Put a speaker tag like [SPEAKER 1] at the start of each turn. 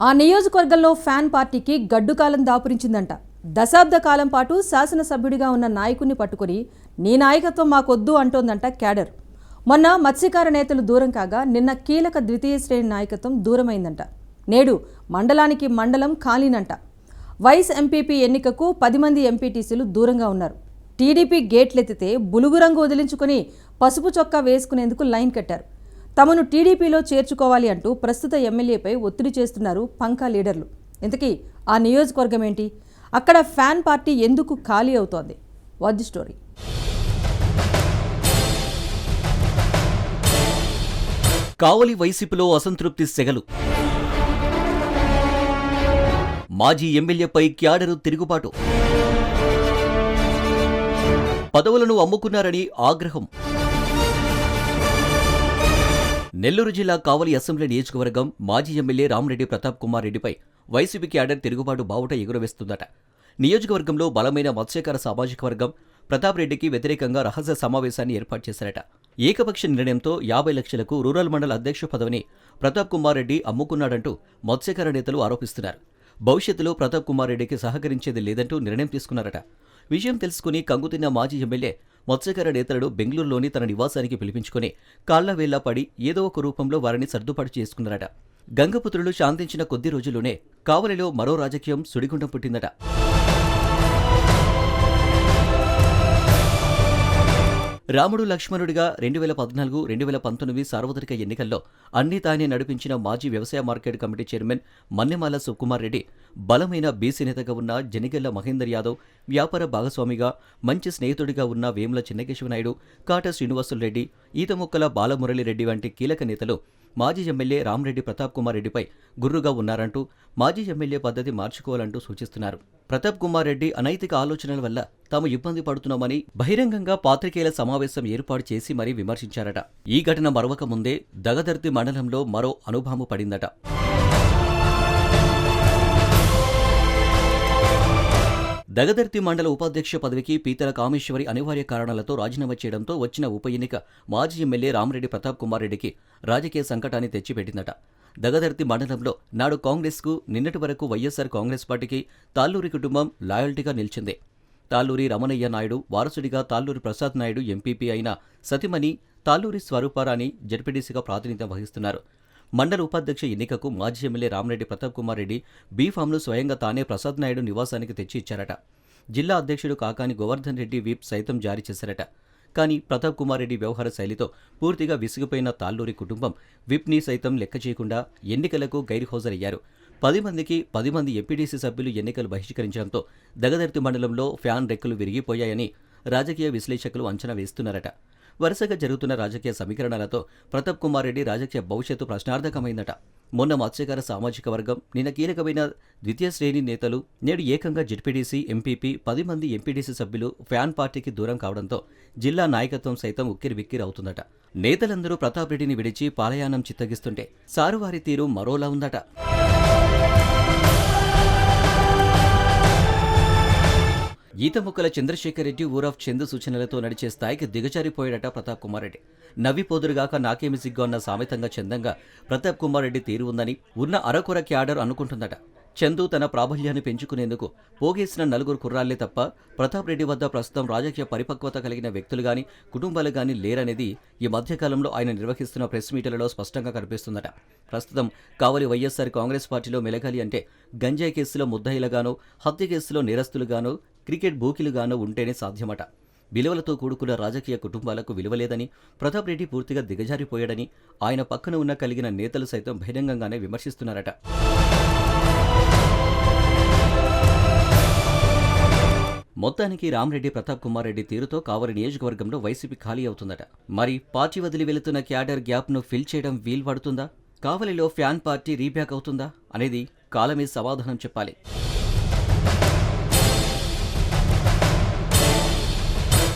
[SPEAKER 1] ఆ నియోజకవర్గంలో ఫ్యాన్ పార్టీకి గడ్డుకాలం దాపురించిందంట. దశాబ్ద కాలం పాటు శాసనసభ్యుడిగా ఉన్న నాయకుడిని పట్టుకొని నీ నాయకత్వం మాకొద్దు అంటోందంట క్యాడర్. మొన్న మత్స్యకార నేతలు దూరం కాగా నిన్న కీలక ద్వితీయ శ్రేణి నాయకత్వం దూరమైందంట. నేడు మండలానికి మండలం ఖాళీనంట. వైస్ ఎంపీపీ ఎన్నికకు 10 మంది ఎంపీటీసీలు దూరంగా ఉన్నారు. టీడీపీ గేట్లెత్తితే బులుగు రంగు వదిలించుకొని పసుపు చొక్కా వేసుకునేందుకు లైన్ కట్టారు. తమను టీడీపీలో చేర్చుకోవాలి అంటూ ప్రస్తుత ఎమ్మెల్యేపై ఒత్తిడి చేస్తున్నారు పంకా లీడర్లు. ఇంతకీ ఆ నియోజకవర్గం ఏంటి? అక్కడ ఫ్యాన్ పార్టీ ఎందుకు ఖాళీ అవుతోంది? Watch the story.
[SPEAKER 2] కావలి వైసీపీలో అసంతృప్తి సెగలు. మాజీ ఎమ్మెల్యేపై క్యాడరు తిరుగుబాటు. పదవులను అమ్ముకున్నారని ఆగ్రహం. నెల్లూరు జిల్లా కావలి అసెంబ్లీ నియోజకవర్గం మాజీ ఎమ్మెల్యే రామిరెడ్డి ప్రతాప్ కుమార్ రెడ్డిపై వైసీపీ క్యాడర్ తిరుగుబాటు బావుట ఎగురవేస్తుందట. నియోజకవర్గంలో బలమైన మత్స్యకార సామాజిక వర్గం ప్రతాప్ రెడ్డికి వ్యతిరేకంగా రహస్య సమావేశాన్ని ఏర్పాటు చేశారట. ఏకపక్ష నిర్ణయంతో 50 లక్షలకు రూరల్ మండల అధ్యక్ష పదవిని ప్రతాప్ కుమార్ రెడ్డి అమ్ముకున్నాడంటూ మత్స్యకార నేతలు ఆరోపిస్తున్నారు. భవిష్యత్తులో ప్రతాప్ కుమార్ రెడ్డికి సహకరించేది లేదంటూ నిర్ణయం తీసుకున్నారట. విషయం తెలుసుకుని కంగుతిన్న మాజీ ఎమ్మెల్యే మత్స్యకార నేతలను బెంగళూరులోని తన నివాసానికి పిలిపించుకుని కాళ్లవేళ్లా పడి ఏదో ఒక రూపంలో వారిని సర్దుబాటు చేసుకున్నారట. గంగపుత్రులు శాంతించిన కొద్ది రోజుల్లోనే కావలిలో మరో రాజకీయం సుడిగుండం పుట్టిందట. రాముడు లక్ష్మణుడిగా 2014, 2019 సార్వత్రిక ఎన్నికల్లో అన్నీ తానే నడిపించిన మాజీ వ్యవసాయ market committee chairman Mannemala Sukumar Reddy బలమైన బీసీ నేతగా ఉన్న జనిగెళ్ల మహేందర్ యాదవ్, వ్యాపార భాగస్వామిగా మంచి స్నేహితుడిగా ఉన్న వేముల చిన్నకేశవనాయుడు, కాట శ్రీనివాసులు రెడ్డి, ఈతముక్కల బాలమురళిరెడ్డి వంటి కీలక నేతలు మాజీ ఎమ్మెల్యే రామిరెడ్డి ప్రతాప్ కుమార్ రెడ్డిపై గుర్రుగా ఉన్నారంటూ మాజీ ఎమ్మెల్యే పద్ధతి మార్చుకోవాలంటూ సూచిస్తున్నారు. ప్రతాప్ కుమార్ రెడ్డి అనైతిక ఆలోచనల వల్ల తాము ఇబ్బంది పడుతున్నామని బహిరంగంగా పాత్రికేయుల సమావేశం ఏర్పాటు చేసి మరీ విమర్శించారట. ఈ ఘటన మరవక ముందే దగదర్తి మండలంలో మరో అణుబాంబు పడిందట. దగదర్తి మండల ఉపాధ్యక్ష పదవికి పీతల కామేశ్వరి అనివార్య కారణాలతో రాజీనామా చేయడంతో వచ్చిన ఉప ఎన్నిక మాజీ ఎమ్మెల్యే రామిరెడ్డి ప్రతాప్ కుమార్ రెడ్డికి రాజకీయ సంకటాన్ని తెచ్చిపెట్టిందట. దగదర్తి మండలంలో నాడు కాంగ్రెస్కు, నిన్నటి వరకు వైఎస్సార్ కాంగ్రెస్ పార్టీకి తాళ్ళూరి కుటుంబం లాయల్టీగా నిలిచింది. తాళ్ళూరి రమణయ్య నాయుడు వారసుడిగా తాళ్ళూరి ప్రసాద్ నాయుడు ఎంపీపీ అయిన సతిమణి తాళ్ళూరి స్వరూపారాణి జడ్పీటీసీగా ప్రాతినిధ్యం వహిస్తున్నారు. మండల ఉపాధ్యక్ష ఎన్నికకు మాజీ ఎమ్మెల్యే రామిరెడ్డి ప్రతాప్ కుమార్ రెడ్డి బీఫామ్ను స్వయంగా తానే ప్రసాద్ నాయుడు నివాసానికి తెచ్చి ఇచ్చారట. జిల్లా అధ్యక్షుడు కాకాని గోవర్ధన్ రెడ్డి విప్ సైతం జారీ చేశారట. కానీ ప్రతాప్ కుమార్ రెడ్డి వ్యవహార శైలితో పూర్తిగా విసిగిపోయిన తాళ్ళూరి కుటుంబం విప్ని సైతం లెక్క చేయకుండా ఎన్నికలకు గైర్హాజరయ్యారు. 10 మందికి 10 మంది ఎంపీటీసీ సభ్యులు ఎన్నికలు బహిష్కరించడంతో దగదర్తి మండలంలో ఫ్యాన్ రెక్కలు విరిగిపోయాయని రాజకీయ విశ్లేషకులు అంచనా వేస్తున్నారట. వరుసగా జరుగుతున్న రాజకీయ సమీకరణలతో ప్రతాప్ కుమార్ రెడ్డి రాజకీయ భవిష్యత్తు ప్రశ్నార్థకమైందట. మొన్న మత్స్యకార సామాజిక వర్గం, నిన్న కీలకమైన ద్వితీయ శ్రేణి నేతలు, నేడు ఏకంగా జెడ్పీటీసీ, ఎంపీపీ 10 మంది ఎంపీటీసీ సభ్యులు ఫ్యాన్ పార్టీకి దూరం కావడంతో జిల్లా నాయకత్వం సైతం ఉక్కిరిబిక్కిరి అవుతుందట. నేతలందరూ ప్రతాప్ రెడ్డిని విడిచి పాలయానం చిత్తగిస్తుంటే సారువారి తీరు మరోలా ఉందట. ఈతముక్కల చంద్రశేఖర్ రెడ్డి ఊరాఫ్ చందు సూచనలతో నడిచే స్థాయికి దిగజారిపోయాడట ప్రతాప్ కుమార్ రెడ్డి. నవ్విపోదురుగాక నాకేమి సిగ్గు అన్న సామెతంగా చందంగా ప్రతాప్ కుమార్ రెడ్డి తీరు ఉందని ఉన్న అరకొర క్యాడర్ అనుకుంటుందట. చందు తన ప్రాబల్యాన్ని పెంచుకునేందుకు పోగేసిన 4 కుర్రాళ్లే తప్ప ప్రతాప్ రెడ్డి వద్ద ప్రస్తుతం రాజకీయ పరిపక్వత కలిగిన వ్యక్తులు గాని, కుటుంబాలు గాని లేరనేది ఈ మధ్యకాలంలో ఆయన నిర్వహిస్తున్న ప్రెస్ మీట్లలో స్పష్టంగా కనిపిస్తుందట. ప్రస్తుతం కావలి వైఎస్సార్ కాంగ్రెస్ పార్టీలో మెలగాలి అంటే గంజాయి కేసులో ముద్దాయిలుగానో, హత్య కేసులో నేరస్తులుగానో, క్రికెట్ బూకిలుగానో ఉంటేనే సాధ్యమట. విలువలతో కూడుకున్న రాజకీయ కుటుంబాలకు విలువలేదని, ప్రతాప్ రెడ్డి పూర్తిగా దిగజారిపోయాడని ఆయన పక్కన ఉన్న కలిగిన నేతలు సైతం బహిరంగంగానే విమర్శిస్తున్నారట. మొత్తానికి రామిరెడ్డి ప్రతాప్ కుమార్ రెడ్డి తీరుతో కావలి నియోజకవర్గంలో వైసీపీ ఖాళీ అవుతుందట. మరి పార్టీ వదిలి వెళుతున్న క్యాడర్ గ్యాప్ను ఫిల్ చేయడం వీలు పడుతుందా? కావలిలో ఫ్యాన్ పార్టీ రీబ్యాక్ అవుతుందా అనేది కాలమే సమాధానం చెప్పాలి.